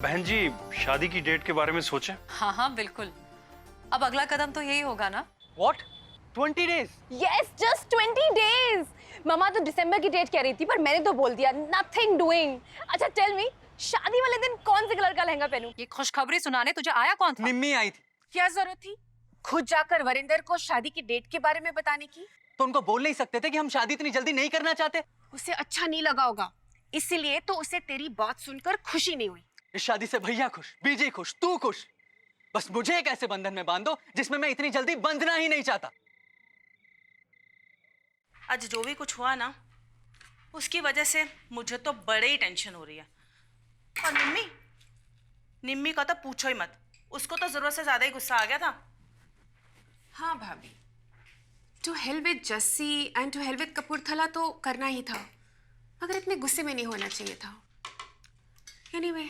बहन जी, शादी की डेट के बारे में सोचे? हाँ हाँ बिल्कुल। अब अगला कदम तो यही होगा ना। What? 20 days? Yes, just 20 days. मम्मा तो दिसंबर की डेट कह रही थी पर मैंने तो बोल दिया nothing doing. अच्छा टेल मी, शादी वाले दिन कौन से कलर का लहंगा पहनूं? ये खुशखबरी सुनाने तुझे आया कौन था? निम्मी आई थी। क्या जरूरत थी खुद जाकर वरिंदर को शादी की डेट के बारे में बताने की? तो उनको बोल नहीं सकते थे कि हम शादी इतनी जल्दी नहीं करना चाहते? उसे अच्छा नहीं लगा होगा, इसीलिए तो उसे तेरी बात सुनकर खुशी नहीं हुई। इस शादी से भैया खुश, बीजी खुश, तू खुश। बस मुझे एक ऐसे बंधन में बांध दो जिसमें मैं इतनी जल्दी बंधना ही नहीं चाहता। आज जो भी कुछ हुआ ना, उसकी वजह से मुझे तो बड़े ही टेंशन हो रही है। और निम्मी का तो पूछो ही मत, उसको तो जरूरत से ज्यादा ही गुस्सा आ गया था। हाँ भाभी, to hell with Jassi and to hell with Kapurthala तो करना ही था, मगर इतने गुस्से में नहीं होना चाहिए था। एनीवे,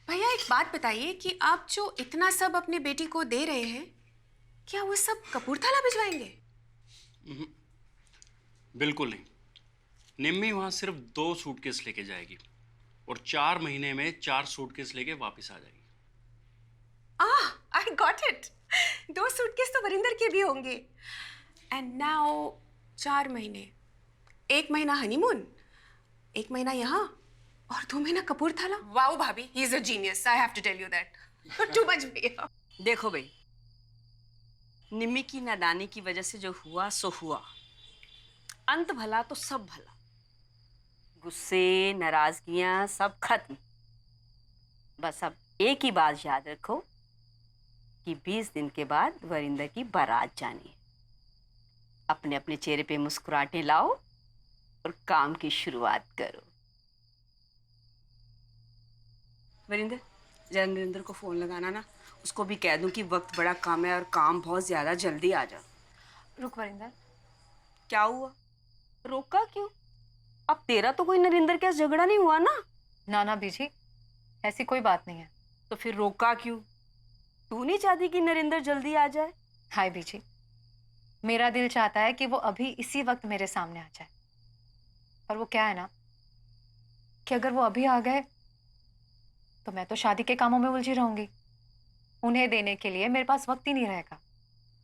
भैया एक बात बताइए कि आप जो इतना सब अपनी बेटी को दे रहे हैं, क्या वो सब कपूरथला भिजवाएंगे? बिल्कुल नहीं। निम्मी वहाँ सिर्फ 2 सूटकेस लेके जाएगी और 4 महीने में 4 सूटकेस लेके वापस आ जाएगी। I got it. 2 सूटकेस तो वरिंदर के भी होंगे। एंड नाउ 4 महीने, 1 महीना हनीमून, 1 महीना यहाँ और 2 महीना कपूरथला। वाओ भाभी, he is a genius, I have to tell you that. Too much भैया। देखो भाई, निम्मी की नादानी की वजह से जो हुआ सो हुआ। अंत भला तो सब भला। गुस्से, नाराजगियां सब खत्म। बस अब एक ही बात याद रखो कि 20 दिन के बाद वरिंदर की बारात जानी है। अपने अपने चेहरे पे मुस्कुराहटें लाओ और काम की शुरुआत करो। वरिंदर, जरा नरेंद्र को फोन लगाना ना, उसको भी कह दूं कि वक्त बड़ा कम है और काम बहुत ज्यादा, जल्दी आ जा। रुक वरिंदर। क्या हुआ? रोका क्यों? अब तेरा तो कोई नरेंद्र के साथ झगड़ा नहीं हुआ ना? ना ना बीजी, ऐसी कोई बात नहीं है। तो फिर रोका क्यों? तू नहीं चाहती कि नरेंद्र जल्दी आ जाए? हाय बीजी, मेरा दिल चाहता है कि वो अभी इसी वक्त मेरे सामने आ जाए। पर वो क्या है ना कि अगर वो अभी आ गए तो मैं तो शादी के कामों में उलझी रहूंगी। उन्हें देने के लिए मेरे पास वक्त ही नहीं रहेगा।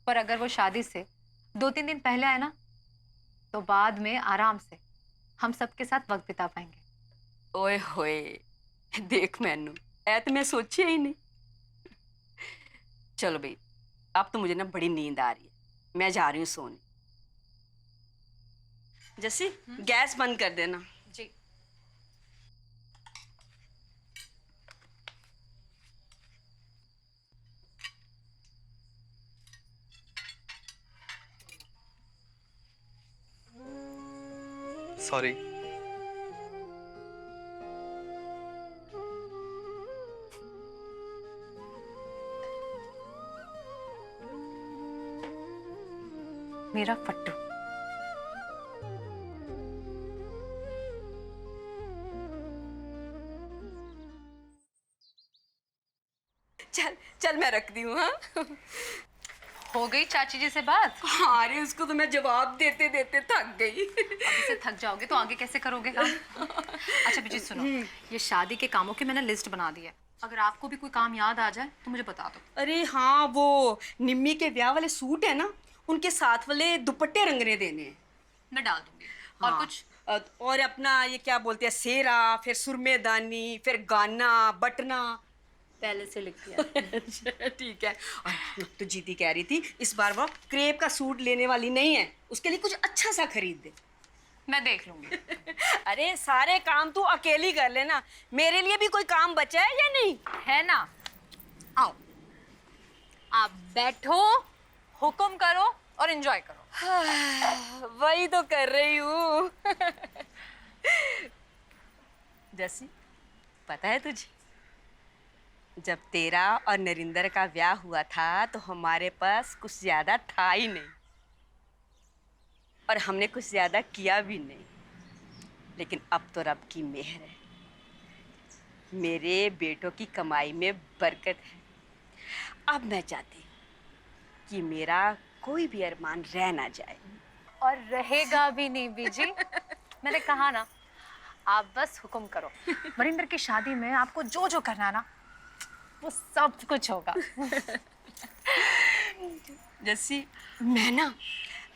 पर अगर वो शादी से 2-3 दिन पहले आए ना, तो बाद में आराम से हम सबके साथ वक्त बिता पाएंगे। ओए होए, देख मैनू, ऐ तो मैं सोची ही नहीं। चलो भाई, अब तो मुझे ना बड़ी नींद आ रही है, मैं जा रही हूँ सोने। जैसी गैस बंद कर देना। जी। सॉरी। मेरा फट्टू। चल चल, मैं रख दी हूँ। हाँ हो गई चाची जी से बात? हाँ, अरे उसको तो मैं जवाब देते देते थक गई। अभी से थक जाओगे तो आगे कैसे करोगे काम? अच्छा बीजी सुनो, ये शादी के कामों की मैंने लिस्ट बना दी है। अगर आपको भी कोई काम याद आ जाए तो मुझे बता दो। अरे हाँ, वो निम्मी के ब्याह वाले सूट है ना, उनके साथ वाले दुपट्टे रंगने देने हैं। मैं डाल दूंगी। हाँ, और कुछ? और अपना ये क्या बोलते हैं, सेहरा, फिर सुरमेदानी, फिर गाना, बटना पहले से लिख दिया। ठीक है। और तो जीती कह रही थी इस बार वो क्रेप का सूट लेने वाली नहीं है, उसके लिए कुछ अच्छा सा खरीद दे। मैं देख लूंगी। अरे सारे काम तू अकेली कर लेना, मेरे लिए भी कोई काम बचा है या नहीं? है ना? आओ, आप बैठो, हुक्म करो और एंजॉय करो। वही तो कर रही हूँ। जैसी, पता है तुझे, जब तेरा और नरेंद्र का ब्याह हुआ था तो हमारे पास कुछ ज्यादा था ही नहीं और हमने कुछ ज्यादा किया भी नहीं। लेकिन अब तो रब की मेहर है, मेरे बेटों की कमाई में बरकत है। अब मैं चाहती हूँ कि मेरा कोई भी अरमान रह ना जाए। और रहेगा भी नहीं बीजी। मैंने कहा ना, आप बस हुक्म करो। वरिंदर की शादी में आपको जो जो करना है ना, वो सब कुछ होगा। जैसी मैं ना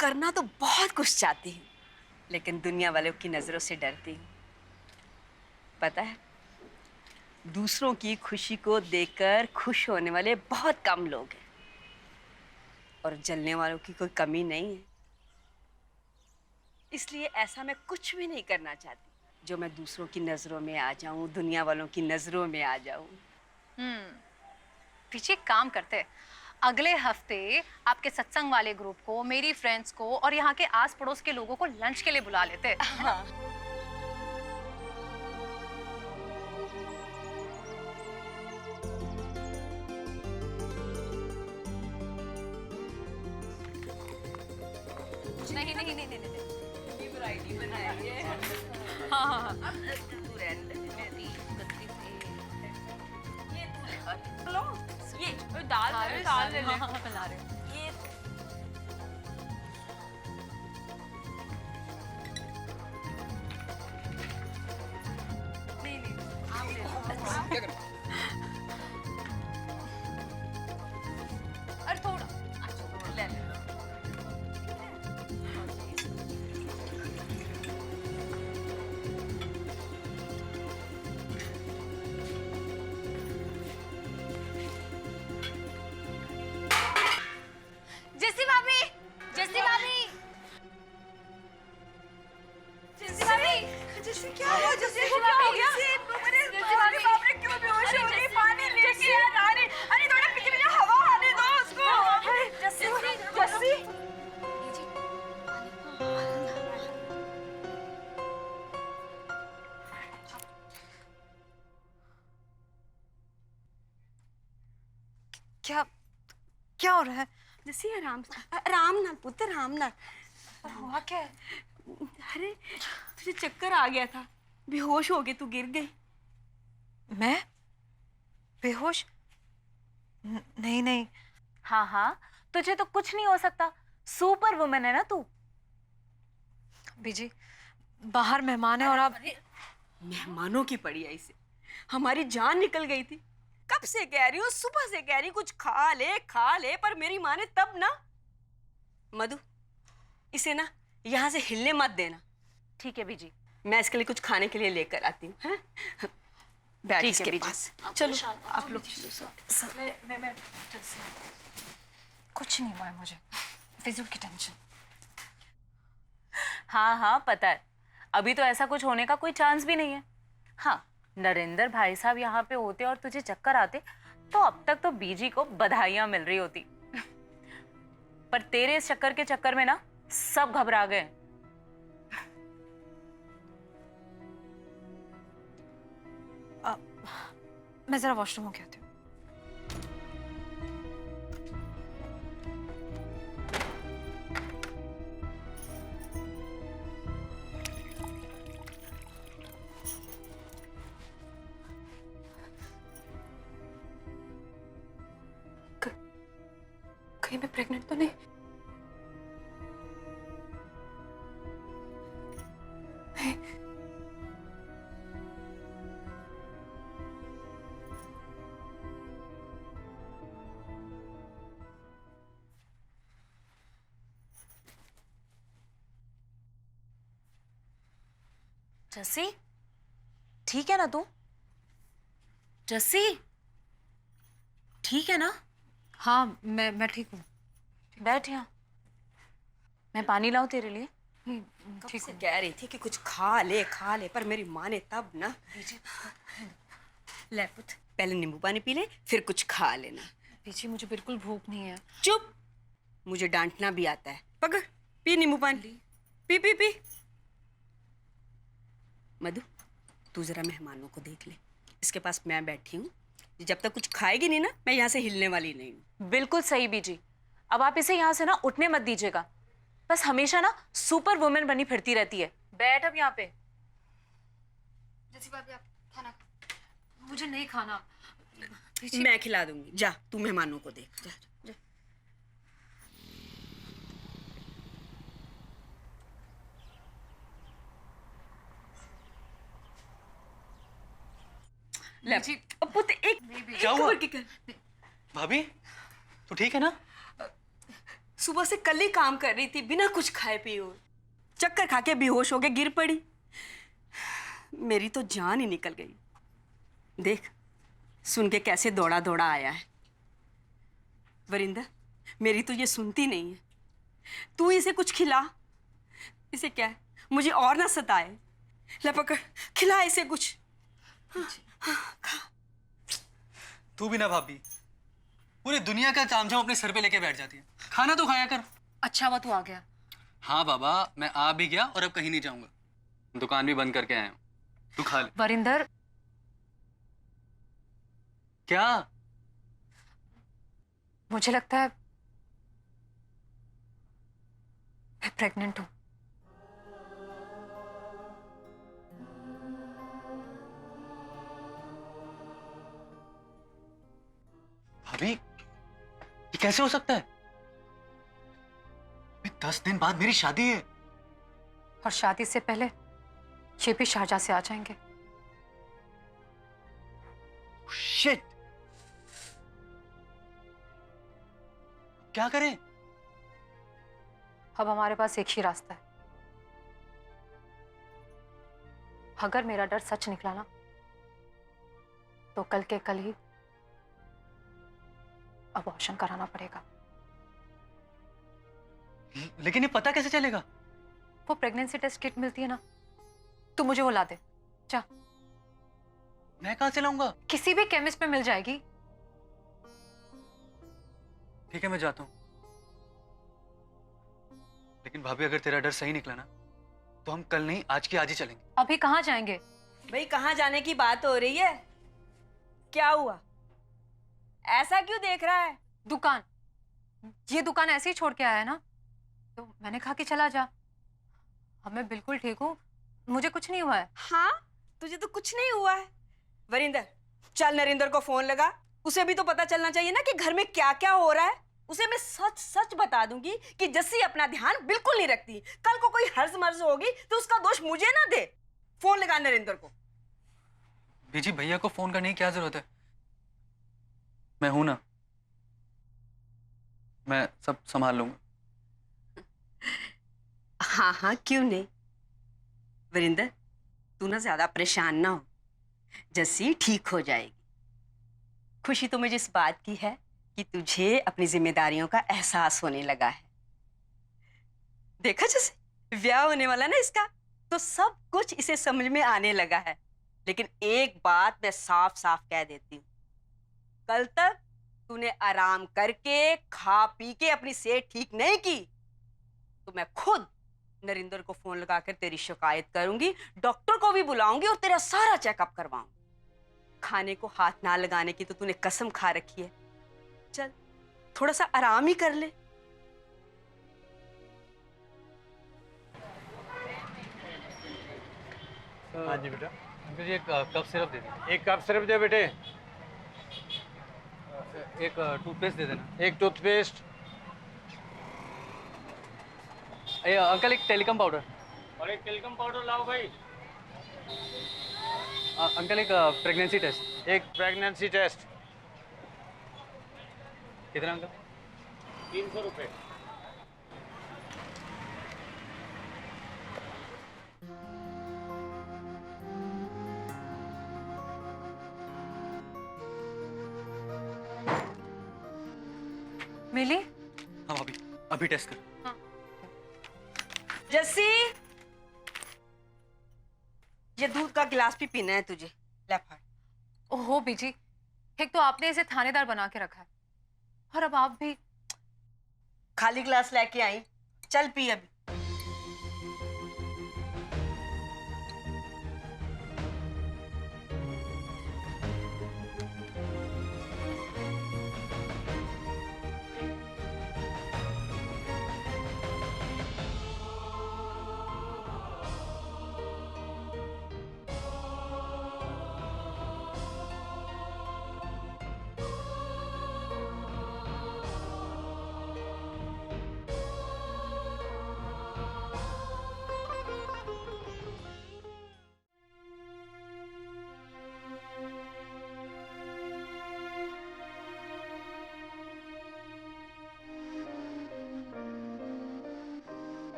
करना तो बहुत कुछ चाहती हूँ, लेकिन दुनिया वालों की नजरों से डरती हूँ। पता है, दूसरों की खुशी को देखकर खुश होने वाले बहुत कम लोग हैं, और जलने वालों की कोई कमी नहीं है। इसलिए ऐसा मैं कुछ भी नहीं करना चाहती जो मैं दूसरों की नजरों में आ जाऊं, दुनिया वालों की नजरों में आ जाऊं। पीछे एक काम करते, अगले हफ्ते आपके सत्संग वाले ग्रुप को, मेरी फ्रेंड्स को और यहाँ के आस पड़ोस के लोगों को लंच के लिए बुला लेते। हाँ। नहीं नहीं नहीं नहीं नहीं। वैरायटी बनाइए। हाँ हाँ हाँ। तू रहने दे, मेरी गलती थी। ये तू ले, लो ये दाल ले ले। हाँ हाँ बना रहे हो। ये नहीं नहीं आप ले लो। अरे थोड़ा अच्छा ले ले। जैसी भाभी, जैसी भाभी, जैसी भाभी, जैसे क्या हुआ? जैसे को क्या हो गया? जैसे भाभी बाप रे क्यों बेहोश हो रही? पानी लेके यार आ रही। अरे थोड़ा पीछे पीछे हवा आने दो उसको। जैसी क्या क्या हो रहा है? जैसे आराम ना पुत्र, आराम ना। हुआ क्या है? अरे तुझे चक्कर आ गया था, बेहोश हो गई, तू गिर गई। मैं बेहोश? नहीं नहीं। हाँ हाँ, तुझे तो कुछ नहीं हो सकता, सुपर वुमन है ना तू। बीजी, बाहर मेहमान है और आप। मेहमानों की पड़ी ऐसे, हमारी जान निकल गई थी। कब से कह रही हूँ, सुबह से कह रही कुछ खा ले, पर मेरी माँ ने तब ना। मधु, इसे ना यहाँ से हिलने मत देना। ठीक है बीजी। मैं इसके लिए कुछ खाने के लिए लेकर आती हूँ। हैं? बैठ ठीक है इसके बीजी। पास। चलो आप लोग। मैं कुछ नहीं हुआ है मुझे, फिजूल की टेंशन। हाँ हाँ पता है, अभी तो ऐसा कुछ होने का कोई चांस भी नहीं है। हाँ, नरेंद्र भाई साहब यहाँ पे होते और तुझे चक्कर आते तो अब तक तो बीजी को बधाइयां मिल रही होती। पर तेरे इस चक्कर के चक्कर में ना सब घबरा गए। मैं जरा वॉशरूम होके आती हूँ। कहीं मैं प्रेग्नेंट तो नहीं? जस्सी, ठीक है ना तू? जस्सी, ठीक है ना? हाँ मैं ठीक हूँ। बैठ यहाँ, मैं पानी लाऊं तेरे लिए? ठीक से कह रही थी कि कुछ खा ले, पर मेरी माँ ने तब ना। ले पुत्र, पहले नींबू पानी पी ले, फिर कुछ खा लेना। बीजी, मुझे बिल्कुल भूख नहीं है। चुप, मुझे डांटना भी आता है। पकड़, पी नींबू पानी, पी पी पी। मधु, तू जरा मेहमानों को देख ले, इसके पास मैं बैठी हूँ। जब तक कुछ खाएगी नहीं ना, मैं यहाँ से हिलने वाली नहीं हूँ। बिल्कुल सही बीजी, अब आप इसे यहाँ से ना उठने मत दीजिएगा। बस हमेशा ना सुपर वुमेन बनी फिरती रहती है। बैठ अब यहाँ पे। जैसी भाभी, आप खाना। मुझे नहीं खाना। मैं खिला दूंगी, जा तू मेहमानों को देख, जा जा। ले अब पुत एक क्या एक हुआ? खबर की कर। भाभी तू ठीक है ना? सुबह से कल ही काम कर रही थी बिना कुछ खाए पिए हुए, चक्कर खा के बेहोश हो के गिर पड़ी। मेरी तो जान ही निकल गई। देख सुन के कैसे दौड़ा दौड़ा आया है। वरिंदर मेरी तो ये सुनती नहीं है, तू इसे कुछ खिला। इसे क्या है, मुझे और ना सताए। ले पकड़, खिला इसे कुछ। तू भी ना भाभी, पूरी दुनिया का तामझाम अपने सर पे लेके बैठ जाती है। खाना तो खाया कर। अच्छा हुआ तू आ गया। हाँ बाबा, मैं आ भी गया और अब कहीं नहीं जाऊंगा। दुकान भी बंद करके आया हूँ, तू खा ले। वरिंदर, क्या? मुझे लगता है मैं प्रेग्नेंट हूँ। भाभी ये कैसे हो सकता है? 10 दिन बाद मेरी शादी है। और शादी से पहले ये भी शारजा से आ जाएंगे। शिट, क्या करें? अब हमारे पास एक ही रास्ता है। अगर मेरा डर सच निकला ना, तो कल के कल ही अबॉर्शन कराना पड़ेगा। लेकिन ये पता कैसे चलेगा? वो प्रेगनेंसी टेस्ट किट मिलती है ना, तू मुझे वो ला दे। जा। मैं कहां से लाऊंगा? किसी भी केमिस्ट में मिल जाएगी। ठीक है मैं जाता हूं। लेकिन भाभी अगर तेरा डर सही निकला ना, तो हम कल नहीं आज की आज ही चलेंगे। अभी कहाँ जाएंगे? भाई कहाँ जाने की बात हो रही है? क्या हुआ, ऐसा क्यों देख रहा है? दुकान, ये दुकान ऐसे ही छोड़ के आया है ना, तो मैंने कहा कि चला जा। अब मैं बिल्कुल ठीक हूँ, मुझे कुछ नहीं हुआ है। हाँ तुझे तो कुछ नहीं हुआ है। वरिंदर चल नरेंद्र को फोन लगा, उसे भी तो पता चलना चाहिए ना कि घर में क्या क्या हो रहा है। उसे मैं सच सच बता दूंगी कि जस्सी अपना ध्यान बिल्कुल नहीं रखती। कल को कोई हर्ज मर्ज होगी तो उसका दोष मुझे ना दे। फोन लगा नरेंद्र को। बीजी भैया को फोन करने की क्या जरूरत है? मैं हूं ना, मैं सब संभाल लूंगा। हाँ हाँ क्यों नहीं। वरिंदर तू ना ज्यादा परेशान ना हो, जस्सी ठीक हो जाएगी। खुशी तो मुझे इस बात की है कि तुझे अपनी जिम्मेदारियों का एहसास होने लगा है। देखा जैसे ब्याह होने वाला ना इसका, तो सब कुछ इसे समझ में आने लगा है। लेकिन एक बात मैं साफ साफ कह देती हूँ, कल तक तूने आराम करके खा पी के अपनी सेहत ठीक नहीं की तो मैं खुद नरेंद्र को फोन लगाकर तेरी शिकायत करूंगी, डॉक्टर को भी बुलाऊंगी और तेरा सारा चेकअप करवाऊंगी। खाने को हाथ ना लगाने की तो तूने कसम खा रखी है। चल थोड़ा सा आराम ही कर ले। हाँ जी बेटा। अंकल जी एक कप सिरप दे दीजिए। एक कप सिरप दे बेटे। एक टूथपेस्ट दे देना। एक टूथपेस्ट अंकल एक टेलीकॉम पाउडर। और एक टेलीकॉम पाउडर लाओ भाई। अंकल एक प्रेगनेंसी टेस्ट। एक प्रेगनेंसी टेस्ट। कितना अंकल? 300 रुपये। मिली? हाँ भाभी अभी टेस्ट कर। जस्सी ये दूध का गिलास भी पीना है तुझे, ले फड़। ओहो बीजी, एक तो आपने इसे थानेदार बना के रखा है, और अब आप भी। खाली गिलास लेके आई, चल पी अभी।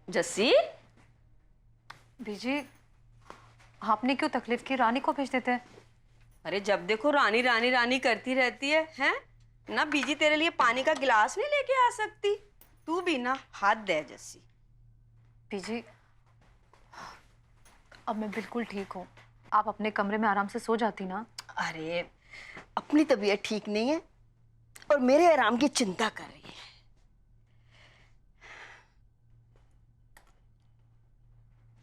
जस्सी, बीजी आपने क्यों तकलीफ की? रानी को भेज देते हैं। अरे जब देखो रानी रानी रानी करती रहती है, हैं? ना बीजी तेरे लिए पानी का गिलास नहीं लेके आ सकती? तू भी ना हाथ दे जस्सी। बीजी अब मैं बिल्कुल ठीक हूँ। आप अपने कमरे में आराम से सो जाती ना। अरे अपनी तबीयत ठीक नहीं है और मेरे आराम की चिंता कर रही है।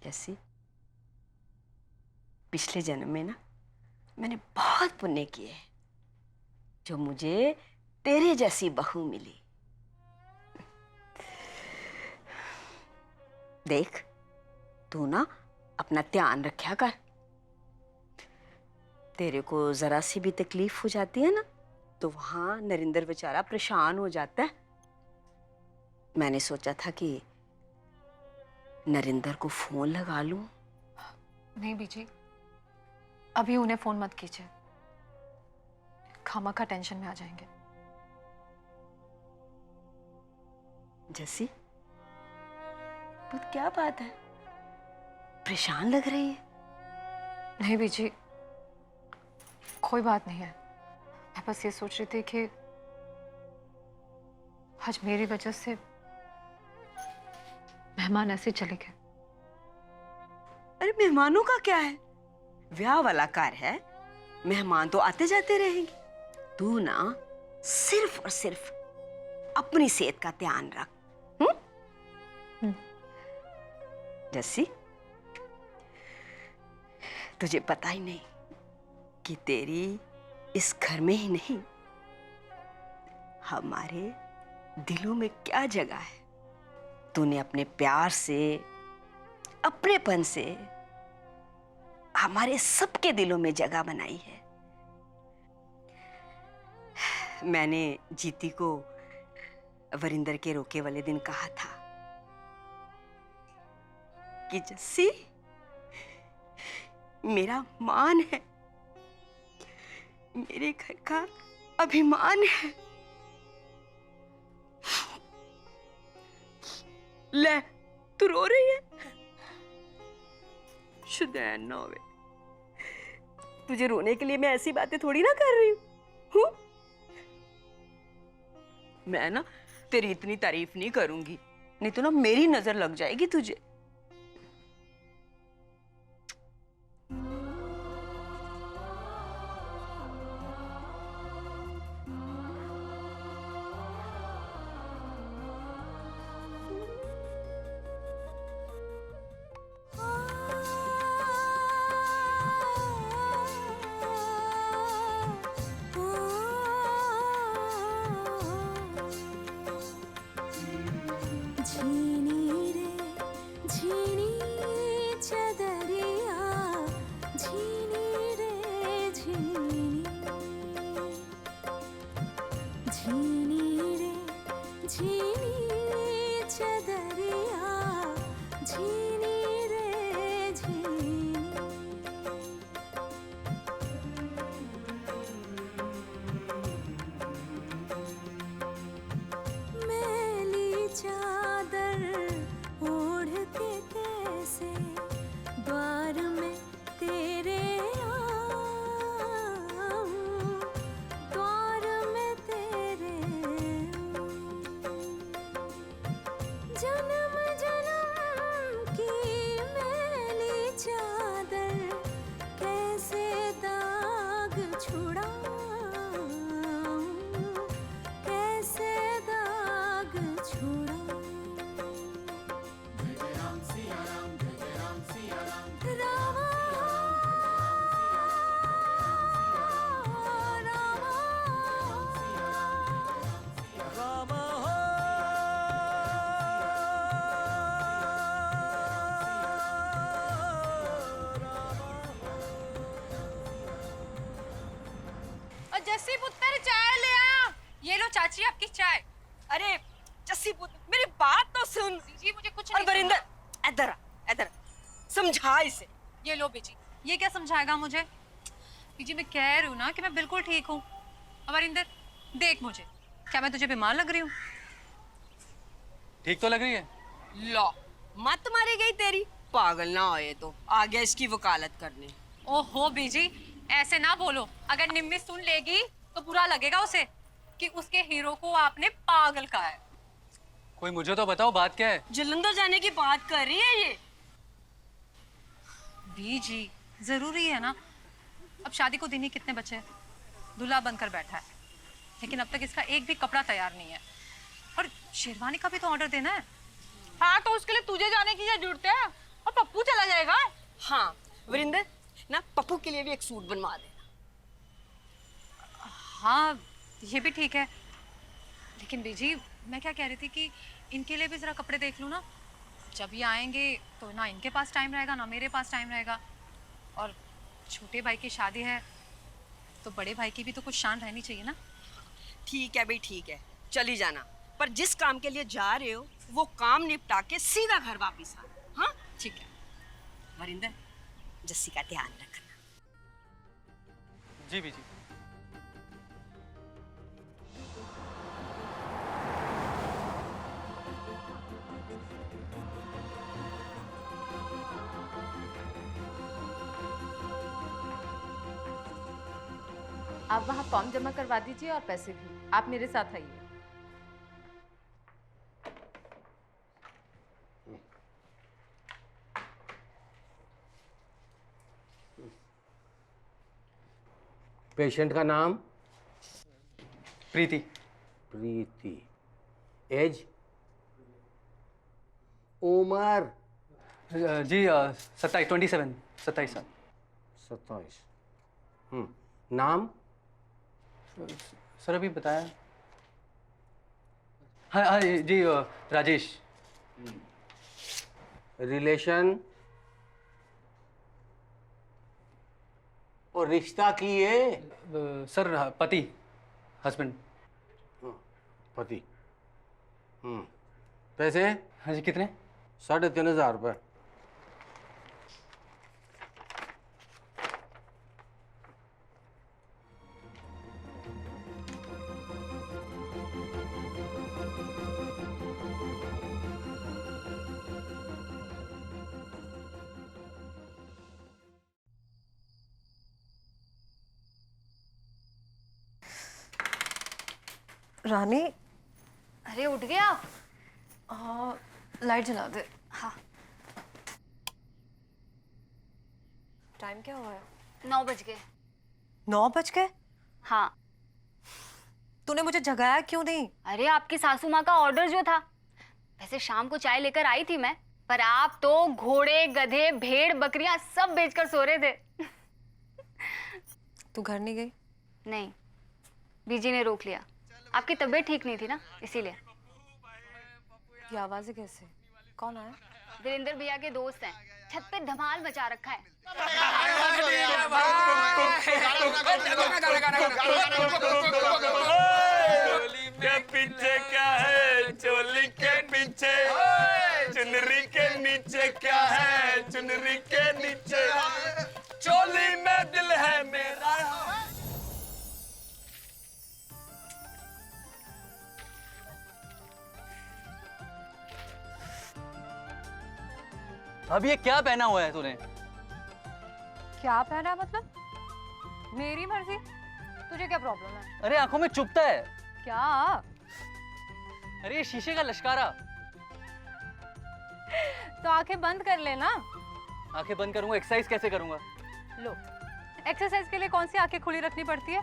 जैसी पिछले जन्म में ना मैंने बहुत पुण्य किए हैं जो मुझे तेरे जैसी बहू मिली। देख तू ना अपना ध्यान रखा कर। तेरे को जरा सी भी तकलीफ हो जाती है ना तो वहां नरेंद्र बेचारा परेशान हो जाता है। मैंने सोचा था कि नरेंद्र को फोन लगा लूं। नहीं बीजी अभी उन्हें फोन मत कीजिए, खामा का टेंशन में आ जाएंगे। जैसी तो क्या बात है, परेशान लग रही है। नहीं बीजी कोई बात नहीं है। मैं बस ये सोच रही थी कि आज मेरी वजह से मेहमान ऐसे चले गए। अरे मेहमानों का क्या है, ब्याह वाला कार है, मेहमान तो आते जाते रहेंगे। तू ना सिर्फ और सिर्फ अपनी सेहत का ध्यान रख। जस्सी तुझे पता ही नहीं कि तेरी इस घर में ही नहीं हमारे दिलों में क्या जगह है। तूने अपने प्यार से, अपनेपन से हमारे सबके दिलों में जगह बनाई है। मैंने जीती को वरिंदर के रोके वाले दिन कहा था कि जस्सी मेरा मान है, मेरे घर का अभिमान है। ले तू रो रही है? शुदैन ना होवे, तुझे रोने के लिए मैं ऐसी बातें थोड़ी ना कर रही हूँ। मैं ना तेरी इतनी तारीफ नहीं करूंगी, नहीं तो ना मेरी नजर लग जाएगी तुझे। जस्सी पुत्र चाय ले आ। ये लो चाची आपकी चाय। अरे जस्सी पुत्र मेरी बात तो सुन। जी मुझे कुछ और नहीं वरिंदर इधर इधर समझा इसे। ये लो बीजी, ये क्या समझाएगा मुझे? बीजी मैं कह रही हूँ ना कि मैं बिल्कुल ठीक हूँ। अमरिंदर देख मुझे, क्या मैं तुझे बीमार लग रही हूँ? ठीक तो लग रही है। लो मत मारी गई तेरी, पागल ना होए तो आ गया इसकी वकालत करने। ओहो बीजी, ऐसे ना बोलो। अगर निम्मी सुन लेगी तो बुरा लगेगा उसे कि उसके हीरो को आपने पागल कहा है। कोई मुझे तो बताओ बात क्या है। जलंधर जाने की बात कर रही है ये। बीजी जरूरी है ना, अब शादी को दिन ही कितने बचे, दूल्हा बनकर बैठा है, लेकिन अब तक इसका एक भी कपड़ा तैयार नहीं है। और शेरवानी का भी तो ऑर्डर देना है। हाँ तो उसके लिए तुझे जाने की क्या जरूरत है, और पप्पू चला जाएगा। हाँ वरिंदर ना, पप्पू के लिए भी एक सूट बनवा देना। हाँ ये भी ठीक है, लेकिन बीजी मैं क्या कह रही थी कि इनके लिए भी जरा कपड़े देख लूँ ना। जब ये आएंगे तो ना इनके पास टाइम रहेगा ना मेरे पास टाइम रहेगा, और छोटे भाई की शादी है तो बड़े भाई की भी तो कुछ शान रहनी चाहिए ना। ठीक है भाई ठीक है, चली जाना, पर जिस काम के लिए जा रहे हो वो काम निपटा के सीधा घर वापस आना। हाँ ठीक है। वरिंदर, जस्सी का ध्यान रखना। जी बीजी। आप वहाँ फॉर्म जमा करवा दीजिए और पैसे भी। आप मेरे साथ आइए। पेशेंट का नाम? प्रीति। प्रीति। एज? उम्र? जी 27 साल। 27। नाम? सर अभी बताया। हाँ हाँ जी राजेश। रिलेशन? और रिश्ता की है? सर पति, हस्बैंड। पति। पैसे? हाँ जी कितने? 3,500 रुपये। रानी, अरे उठ गए आप? लाइट जला दे। हाँ। टाइम क्या हुआ है? 9 बज गए। 9 बज गए? हाँ। तूने मुझे जगाया क्यों नहीं? अरे आपकी सासू माँ का ऑर्डर जो था, वैसे शाम को चाय लेकर आई थी मैं, पर आप तो घोड़े गधे भेड़ बकरियां सब बेचकर सो रहे थे। तू घर नहीं गई? नहीं, बीजी ने रोक लिया। आपकी तबीयत ठीक नहीं थी ना, इसीलिए। ये आवाजें कैसे? कौन आया? वीरेंद्र भैया के दोस्त हैं, छत पे धमाल मचा रखा है। के पीछे क्या है, चोली के पीछे, चुनरी के नीचे क्या है, चुनरी के नीचे, चोली में दिल है मेरा। अब ये क्या पहना हुआ है तूने? क्या पहना मतलब? मेरी मर्जी, तुझे क्या प्रॉब्लम है? अरे आंखों में चुभता है। क्या? अरे ये शीशे का लश्कारा। तो आंखें बंद कर लेना। आंखें बंद करूंगा, एक्सरसाइज कैसे करूंगा? लो, एक्सरसाइज के लिए कौन सी आंखें खुली रखनी पड़ती है?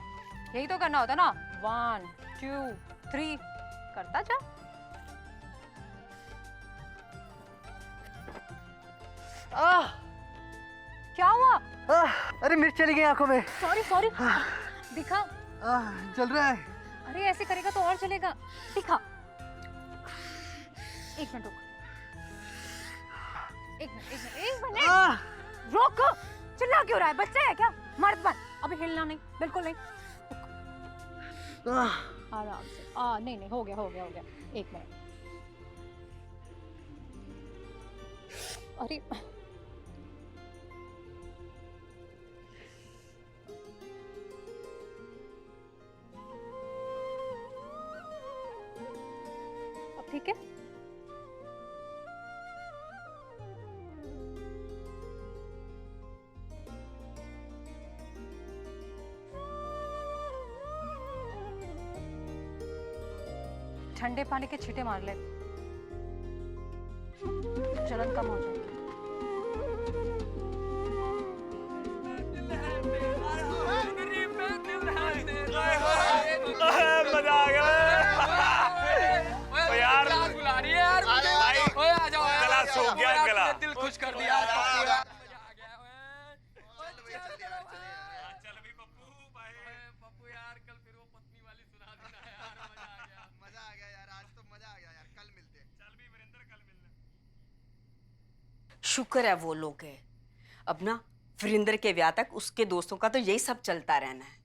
यही तो करना होता ना। 1 2 3 करता जा। क्या हुआ? अरे मिर्च चली गई आंखों में। सॉरी दिखा। चल रहा है। अरे ऐसे करेगा तो और चलेगा। दिखा। एक मिनट रुक। एक मिनट रुक। चिल्ला क्यों रहा है? बच्चा है क्या? मर्द बन। अभी हिलना नहीं, बिल्कुल नहीं। आराम से। नहीं हो गया। एक मिनट। अरे अब ठीक है? ठंडे पानी के छींटे मार ले, जलन कम हो जाए। मजा आ गया यार, बुला रही है यार, ओए आ जाओ, गला सूख गया, गला दिल खुश कर दिया। चल भी पप्पू यार, कल फिर वो पत्नी वाली सुना देना यार, मजा आ गया यार, आज तो मजा आ गया यार, कल मिलते हैं। चल भी वीरेंद्र, कल मिलना। शुक्र है वो लोग है। अब ना वीरेंद्र के ब्याह तक उसके दोस्तों का तो यही सब चलता रहना है।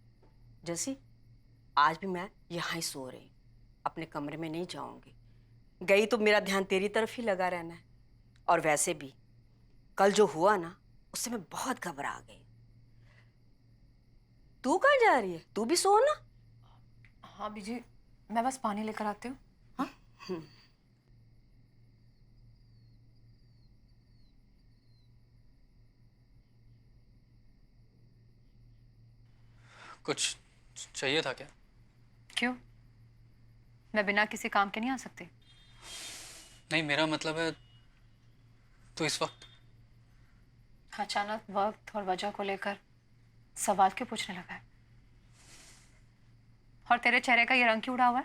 जैसी आज भी मैं यहाँ ही सो रही, अपने कमरे में नहीं जाऊंगी। गई तो मेरा ध्यान तेरी तरफ ही लगा रहना है। और वैसे भी कल जो हुआ ना, उससे मैं बहुत घबरा गई। तू कहाँ जा रही है? तू भी सो ना। हाँ बीजी, मैं बस पानी लेकर आती हूँ। हाँ? कुछ चाहिए था क्या? क्यों? मैं बिना किसी काम के नहीं आ सकती? नहीं, मेरा मतलब है तो इस वक्त अचानक वक्त और वजह को लेकर सवाल क्यों पूछने लगा है? और तेरे चेहरे का ये रंग क्यों उड़ा हुआ है?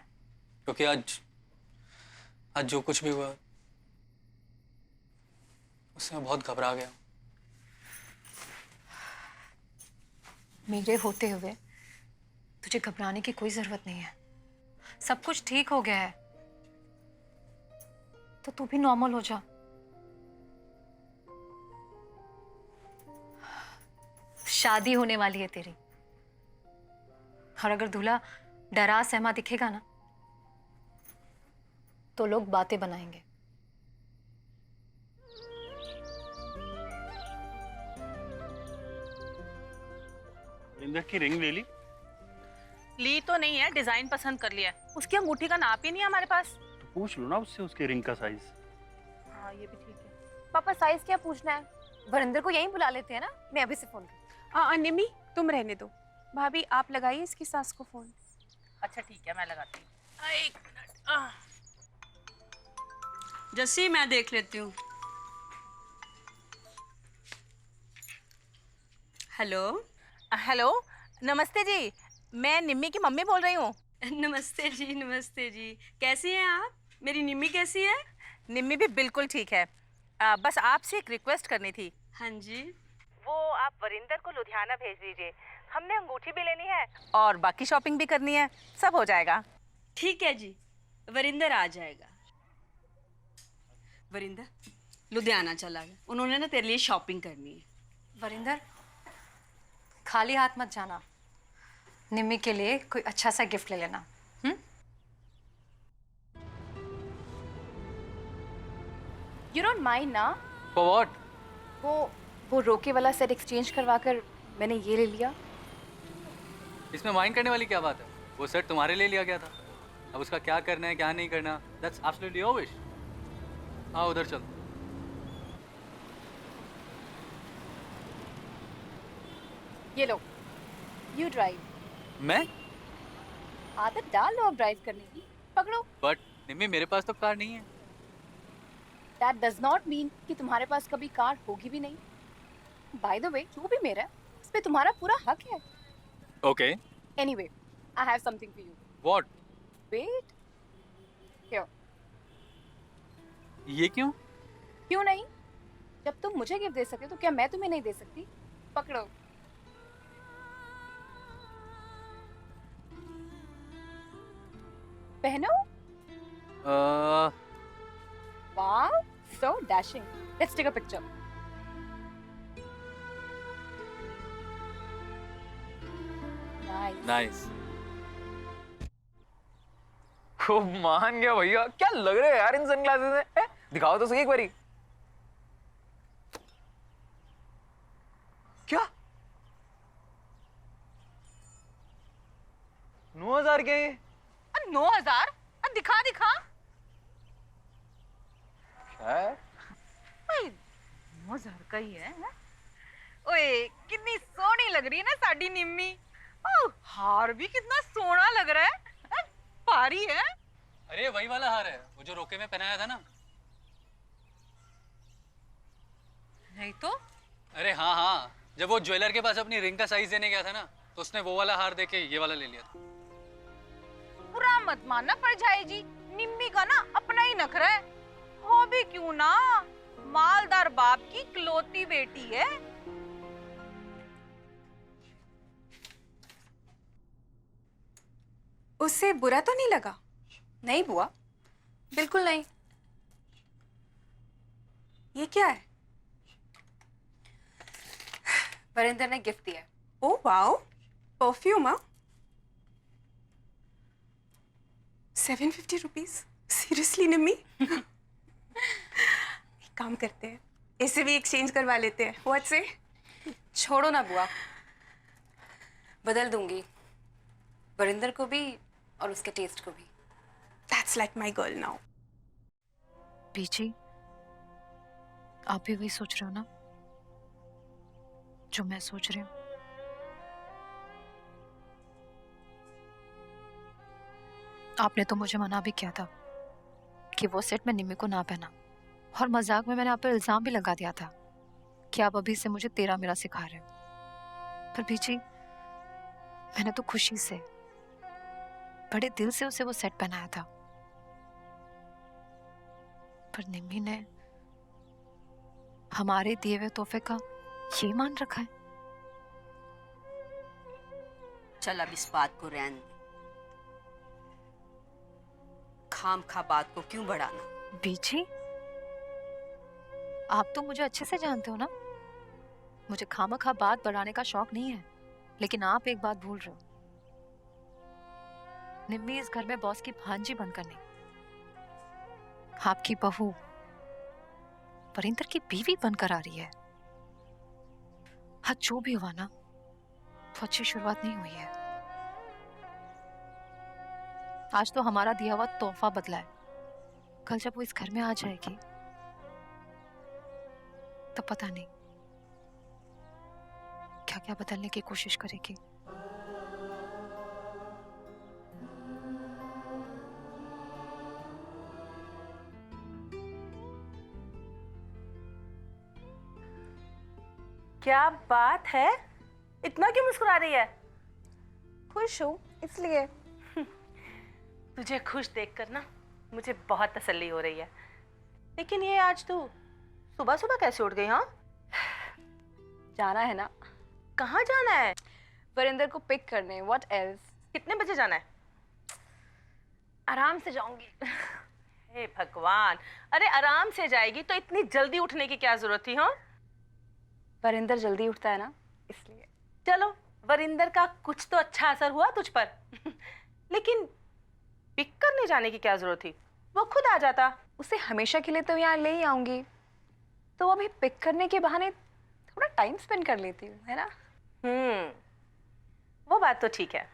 क्योंकि आज जो कुछ भी हुआ उससे मैं बहुत घबरा गया। मेरे होते हुए तुझे घबराने की कोई जरूरत नहीं है। सब कुछ ठीक हो गया है, तो तू भी नॉर्मल हो जा। शादी होने वाली है तेरी, और अगर दूल्हा डरा सहमा दिखेगा ना, तो लोग बातें बनाएंगे। इंद्र की रिंग ले ली? ली तो नहीं है, डिजाइन पसंद कर लिया है। उसकी अंगूठी का नाप ही नहीं है हमारे पास। तो पूछ लो ना उससे उसके रिंग का साइज। हाँ ये भी ठीक है। पापा साइज क्या पूछना है? वरिंदर को यहीं बुला लेते हैं ना, मैं अभी से फोन करती निम्मी तुम रहने दो, भाभी आप लगाइए इसकी सास को फोन। अच्छा ठीक है, मैं लगाती हूँ। एक मिनट। जैसे मैं देख लेती हूँ। हेलो। हेलो, नमस्ते जी, मैं निम्मी की मम्मी बोल रही हूँ। नमस्ते जी, नमस्ते जी। कैसी हैं आप? मेरी निम्मी कैसी है? निम्मी भी बिल्कुल ठीक है। बस आपसे एक रिक्वेस्ट करनी थी। हाँ जी। वो आप वरिंदर को लुधियाना भेज दीजिए। हमने अंगूठी भी लेनी है और बाकी शॉपिंग भी करनी है, सब हो जाएगा। ठीक है जी, वरिंदर आ जाएगा। वरिंदर लुधियाना चला गया, उन्होंने ना तेरे लिए शॉपिंग करनी है। वरिंदर, खाली हाथ मत जाना। निम्मी के लिए कोई अच्छा सा गिफ्ट ले लेना। यू डोंट माइंड ना? For what? वो रोके वाला सेट एक्सचेंज करवा कर मैंने ये ले लिया। इसमें माइंड करने वाली क्या बात है? वो सेट तुम्हारे लिए लिया गया था। अब उसका क्या करना है क्या नहीं करना, दैट्स एब्सोल्युटली योर विश। हाँ उधर चल। ये लो, यू ड्राइव। मैं? आदत डाल लो अब ड्राइव करने की, पकड़ो। बट निम्मी मेरे पास तो कार नहीं है। That does not mean कि तुम्हारे पास कभी कार होगी भी नहीं। By the way, जो भी मेरा है, उस पे तुम्हारा पूरा हक है। Okay. Anyway, I have something for you. What? Wait. Here. ये क्यों? क्यों नहीं? जब तुम मुझे गिफ्ट दे सकते हो तो क्या मैं तुम्हें नहीं दे सकती? पकड़ो। पहनो। Wow, so dashing. Let's take a picture. Nice. Nice. खूब मान गया भैया, क्या लग रहे हैं यार इन सनग्लासेस में? दिखाओ तो सही एक बारी। क्या 9,000 के? 9,000? दिखा दिखा। क्या है? 9,000 का ही है। ओए कितनी सोहनी लग रही है ना साडी निम्मी। हार भी कितना सोहना लग रहा है। भारी है। अरे वही वाला हार है, वो जो रोके में पहनाया था ना। नहीं तो अरे हाँ हाँ, जब वो ज्वेलर के पास अपनी रिंग का साइज देने गया था ना, तो उसने वो वाला हार देके ये वाला ले लिया था। बुरा मत मानना परछाई जी, निम्मी का ना अपना ही नखरा है। हो भी क्यों ना, मालदार बाप की इकलौती बेटी है। उससे बुरा तो नहीं लगा? नहीं बुआ, बिल्कुल नहीं। ये क्या है? वरिंदर ने गिफ्ट दिया है। Oh wow, perfume. 750 rupees? Seriously Nimmi? एक काम करते हैं, इसे भी एक्सचेंज करवा लेते हैं। व्हाट से? छोड़ो ना बुआ, बदल दूंगी, वरिंदर को भी और उसके टेस्ट को भी। That's like my girl now. बीजी, आप भी वही सोच रहे हो ना जो मैं सोच रही हूँ? आपने तो मुझे मना भी किया था कि वो सेट में निम्मी को ना पहना, और मजाक में मैंने आप पर इल्जाम भी लगा दिया था कि आप अभी से मुझे तेरा मेरा सिखा रहे हो। पर बीजी, मैंने तो खुशी से, बड़े दिल से उसे वो सेट पहनाया था, पर निम्मी ने हमारे दिए हुए तोहफे का ये मान रखा है। चल अब इस बात को रहने दे, खाम खा बात को क्यों बढ़ाना। बीजी, आप तो मुझे अच्छे से जानते हो ना, मुझे खामखा बात बढ़ाने का शौक नहीं है। लेकिन आप एक बात भूल रहे हो, निम्मी इस घर में बॉस की भांजी बनकर नहीं, आपकी बहू, वरिंदर की बीवी बनकर आ रही है। हाँ, जो भी हुआ ना, तो अच्छी शुरुआत नहीं हुई है। आज तो हमारा दिया हुआ तोहफा बदला है, कल जब वो इस घर में आ जाएगी तो पता नहीं क्या क्या बदलने की कोशिश करेगी। क्या बात है, इतना क्यों मुस्कुरा रही है? खुश हूँ इसलिए। तुझे खुश देखकर ना मुझे बहुत तसल्ली हो रही है। लेकिन ये आज तू सुबह सुबह कैसे उठ गई? हाँ, जाना है ना। कहाँ जाना है? वरिंदर को पिक करने। What else? कितने बजे जाना है? आराम से जाऊंगी। हे भगवान, अरे आराम से जाएगी तो इतनी जल्दी उठने की क्या जरूरत थी? हाँ, वरिंदर जल्दी उठता है ना, इसलिए। चलो, वरिंदर का कुछ तो अच्छा असर हुआ तुझ पर। लेकिन पिक करने जाने की क्या जरूरत थी? वो खुद आ जाता। उसे हमेशा के लिए तो यहाँ ले ही आऊंगी, तो अभी पिक करने के बहाने थोड़ा टाइम स्पेंड कर लेती हूँ, है ना? वो बात तो ठीक है।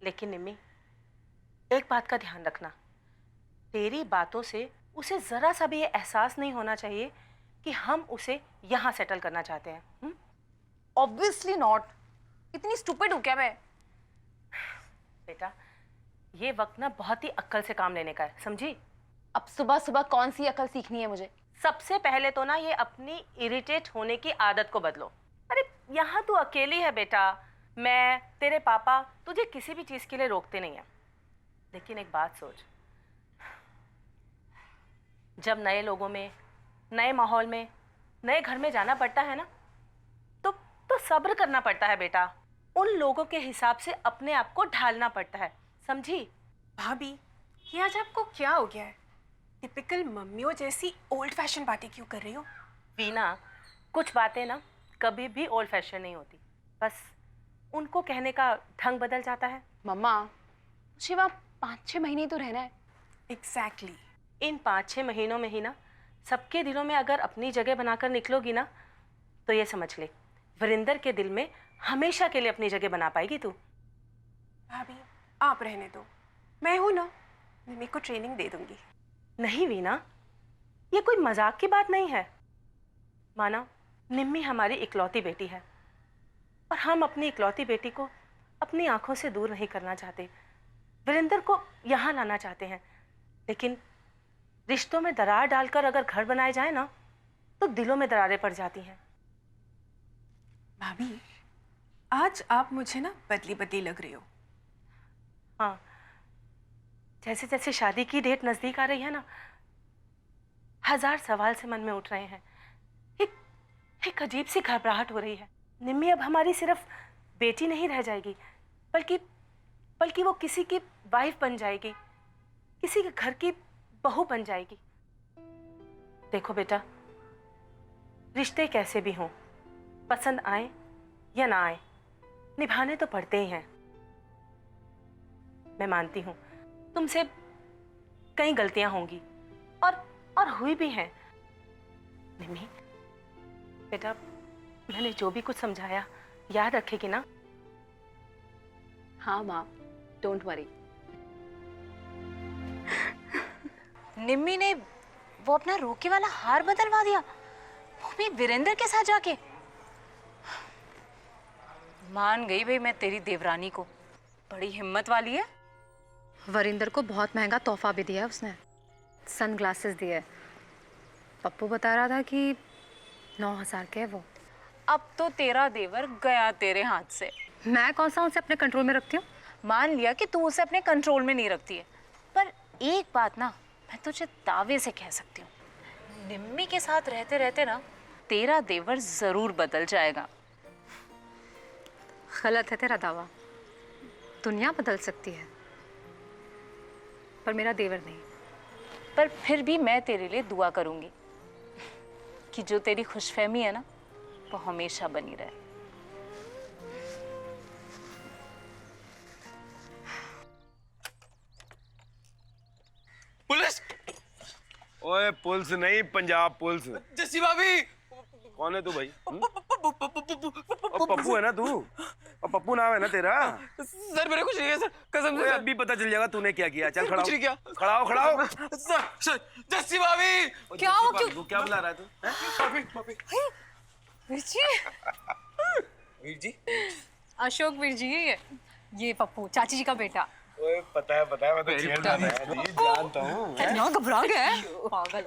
लेकिन निम्मी, एक बात का ध्यान रखना, तेरी बातों से उसे जरा सा भी ये एहसास नहीं होना चाहिए कि हम उसे यहाँ सेटल करना चाहते हैं। Obviously not. इतनी स्टूपिड हूँ क्या मैं? बेटा, ये वक्त ना बहुत ही अक्ल से काम लेने का है, समझी? अब सुबह सुबह कौन सी अकल सीखनी है मुझे? सबसे पहले तो ना ये अपनी इरिटेट होने की आदत को बदलो। अरे यहाँ तू अकेली है बेटा, मैं, तेरे पापा तुझे किसी भी चीज़ के लिए रोकते नहीं हैं। लेकिन एक बात सोच, जब नए लोगों में, नए माहौल में, नए घर में जाना पड़ता है ना, तो सब्र करना पड़ता है बेटा। उन लोगों के हिसाब से अपने आप को ढालना पड़ता है, समझी? भाभी, ये आज आपको क्या हो गया है? टिपिकल मम्मियों जैसी ओल्ड फैशन बातें क्यों कर रही हो? वीना, कुछ बातें ना कभी भी ओल्ड फैशन नहीं होती, बस उनको कहने का ढंग बदल जाता है। मम्मा, मुझे वहाँ 5-6 महीने तो रहना है। एग्जैक्टली। इन 5-6 महीनों में ही ना सबके दिलों में अगर अपनी जगह बनाकर निकलोगी ना, तो ये समझ ले, वरिंदर के दिल में हमेशा के लिए अपनी जगह बना पाएगी तू। भाभी, आप रहने दो, मैं हूं ना, निम्मी को ट्रेनिंग दे दूंगी। नहीं वीना, ये कोई मजाक की बात नहीं है। माना निम्मी हमारी इकलौती बेटी है, और हम अपनी इकलौती बेटी को अपनी आंखों से दूर नहीं करना चाहते। वीरेंद्र को यहाँ लाना चाहते हैं, लेकिन रिश्तों में दरार डालकर अगर घर बनाए जाए ना तो दिलों में दरारें पड़ जाती हैं। भाभी, आज आप मुझे ना बदली बदली लग रही हो। हाँ, जैसे जैसे शादी की डेट नजदीक आ रही है ना, हजार सवाल से मन में उठ रहे हैं। एक अजीब सी घबराहट हो रही है। निम्मी अब हमारी सिर्फ बेटी नहीं रह जाएगी, बल्कि वो किसी की वाइफ बन जाएगी, किसी के घर की बहू बन जाएगी। देखो बेटा, रिश्ते कैसे भी हों, पसंद आए या ना आए, निभाने तो पड़ते ही हैं। मैं मानती हूं तुमसे कई गलतियां होंगी और हुई भी हैं। निम्मी बेटा, मैंने जो भी कुछ समझाया याद रखेगी ना? हाँ माँ, डोंट वरी। निम्मी ने वो अपना रोके वाला हार बदलवा दिया, वो भी वीरेंद्र के साथ जाके। मान गई भाई मैं तेरी देवरानी को, बड़ी हिम्मत वाली है। वरिंदर को बहुत महंगा तोहफा भी दिया है उसने, सन ग्लासेस दिए। पप्पू बता रहा था कि 9,000 के है वो। अब तो तेरा देवर गया तेरे हाथ से। मैं कौन सा उसे अपने कंट्रोल में रखती हूँ? मान लिया कि तू उसे अपने कंट्रोल में नहीं रखती है, पर एक बात ना मैं तुझे दावे से कह सकती हूँ, निम्मी के साथ रहते रहते ना तेरा देवर जरूर बदल जाएगा। गलत है तेरा दावा, दुनिया बदल सकती है पर मेरा देवर नहीं। पर फिर भी मैं तेरे लिए दुआ करूंगी कि जो तेरी खुशफहमी है ना वो हमेशा बनी रहे। पुलिस! ओए पुलिस नहीं, पंजाब पुलिस। जस्सी भाभी! कौन है तू भाई? और पप्पू है ना तू? और पप्पू नाम है ना तेरा? सर मेरे कुछ नहीं है सर, कसम से। अभी पता चल जाएगा तूने क्या किया। चल खड़ा कुछ नहीं किया। हो, खड़ा हो, खड़ा हो। सर जस्सी भाभी! क्या हो? क्यों क्या बुला रहा है तू? भाभी वीर जी। अशोक वीर जी, ये पप्पू चाची जी का बेटा। ओए पता है मैं तो छेड़ता था जी, जानता हूँ। कितना घबरा गया है पागल।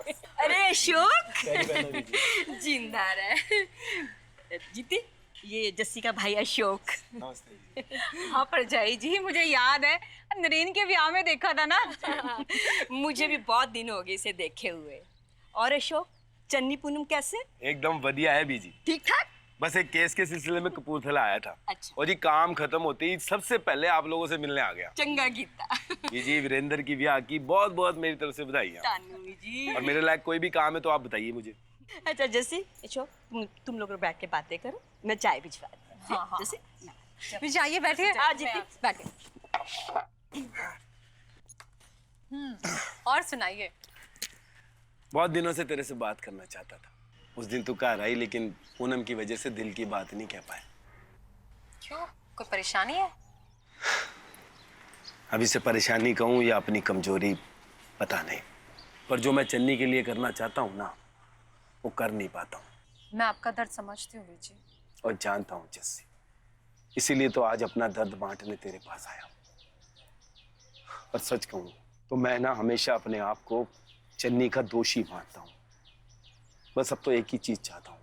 अरे अशोक, जिंदा रहे। जीती, ये जस्सी का भाई अशोक। नमस्ते। हाँ परजाई जी, मुझे याद है नरेन के ब्याह में देखा था ना। मुझे भी बहुत दिन हो गए इसे देखे हुए। और अशोक, चन्नी पूनम कैसे? एकदम बढ़िया है बीजी। ठीक ठाक। बस एक केस के सिलसिले में कपूरथला आया था। अच्छा। और जी काम खत्म होते ही सबसे पहले आप लोगों से मिलने आ गया। चंगा गीता। जी वीरेंद्र की ब्याह की बहुत बहुत मेरी तरफ से बधाई। तानू जी। और मेरे लायक कोई भी काम है तो आप बताइए मुझे। अच्छा जस्सी, अशोक तुम लोग बैठ के बातें करो, मैं चाय भिजवा दूँ। हाँ। जस्सी जाइए बैठिए। बैठे। और सुनाइए। बहुत दिनों से तेरे से बात करना चाहता था। उस दिन तू घर आई, लेकिन पूनम की वजह से दिल की बात नहीं कह पाए। क्यों, कोई परेशानी है? अभी से परेशानी कहूँ या अपनी कमजोरी पता नहीं, पर जो मैं चन्नी के लिए करना चाहता हूँ ना, वो कर नहीं पाता हूँ। मैं आपका दर्द समझती हूँ वीर जी। और जानता हूँ जस्सी, इसीलिए तो आज अपना दर्द बांटने तेरे पास आया। और सच कहूँ तो मैं ना हमेशा अपने आप को चन्नी का दोषी मानता हूँ। बस अब तो एक ही चीज चाहता हूँ,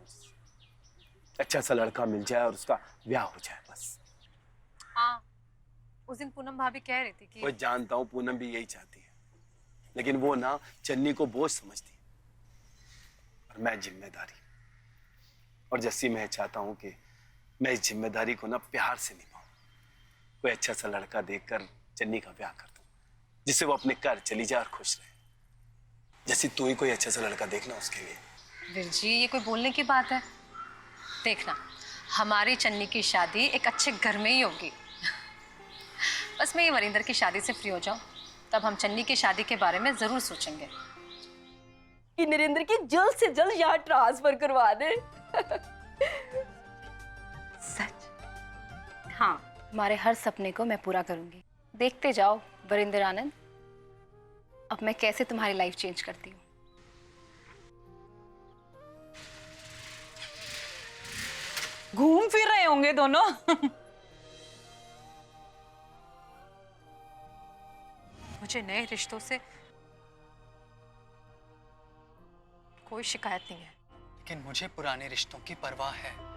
अच्छा सा लड़का मिल जाए और उसका ब्याह हो जाए बस। हाँ, उस दिन पूनम भाभी कह रही थी कि वो जानता हूँ पूनम भी यही चाहती है, लेकिन वो ना चन्नी को बोझ समझती है और मैं जिम्मेदारी। और जैसी मैं चाहता हूँ कि मैं इस जिम्मेदारी को ना प्यार से निभाऊं। कोई अच्छा सा लड़का देखकर चन्नी का ब्याह कर दूं, जिससे वो अपने घर चली जाए और खुश रहे। जैसे तू ही कोई अच्छा सा लड़का देखना उसके लिए। वीर जी, ये कोई बोलने की बात है? देखना, हमारी चन्नी की शादी एक अच्छे घर में ही होगी। बस मैं ये वरिंदर की शादी से फ्री हो जाऊं, तब हम चन्नी की शादी के बारे में जरूर सोचेंगे। कि नरेंद्र की जल्द से जल्द यहाँ ट्रांसफर करवा दे। सच? हाँ। हमारे हर सपने को मैं पूरा करूंगी। देखते जाओ वरिंदर आनंद, अब मैं कैसे तुम्हारी लाइफ चेंज करती हूँ। घूम फिर रहे होंगे दोनों। मुझे नए रिश्तों से कोई शिकायत नहीं है। लेकिन मुझे पुराने रिश्तों की परवाह है।